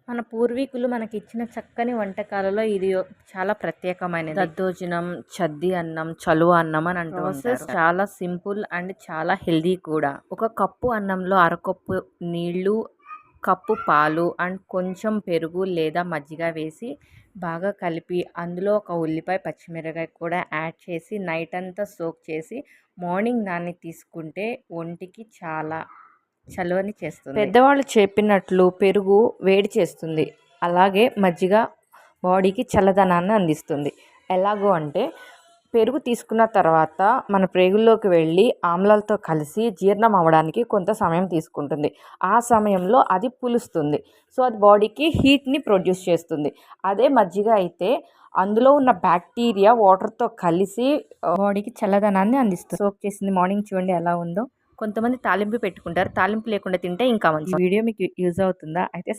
మన పూర్వీకులు మనకిచ్చిన చక్కని వంటకాలలో ఇది చాలా ప్రత్యేకమైనది. దద్దోజనం, చద్ది అన్నం, చలువ అన్నం అని అంటూ ఉంటారు. చాలా సింపుల్ అండ్ చాలా హెల్దీ కూడా. ఒక కప్పు అన్నంలో అరకప్పు నీళ్లు, కప్పు పాలు అండ్ కొంచెం పెరుగు లేదా మజ్జిగ వేసి బాగా కలిపి అందులో ఒక ఉల్లిపాయ, పచ్చిమిరపకాయ కూడా యాడ్ చేసి నైట్ అంతా సోక్ చేసి మార్నింగ్ దాన్ని తీసుకుంటే ఒంటికి చాలా చలువని చేస్తుంది. పెద్దవాళ్ళు చెప్పినట్లు పెరుగు వేడి చేస్తుంది, అలాగే మజ్జిగ బాడీకి చల్లదనాన్ని అందిస్తుంది. ఎలాగో అంటే పెరుగు తీసుకున్న తర్వాత మన ప్రేగుల్లోకి వెళ్ళి ఆమ్లాలతో కలిసి జీర్ణం అవ్వడానికి కొంత సమయం తీసుకుంటుంది. ఆ సమయంలో అది పులుస్తుంది. సో అది బాడీకి హీట్ని ప్రొడ్యూస్ చేస్తుంది. అదే మజ్జిగ అయితే అందులో ఉన్న బ్యాక్టీరియా వాటర్తో కలిసి బాడీకి చల్లదనాన్ని అందిస్తుంది. సోక్ చేసింది మార్నింగ్ చూడండి ఎలా ఉందో. కొంతమంది తాలింపు పెట్టుకుంటారు, తాలింపు లేకుండా తింటే ఇంకా మంచి. వీడియో మీకు యూజ్ అవుతుందా అయితే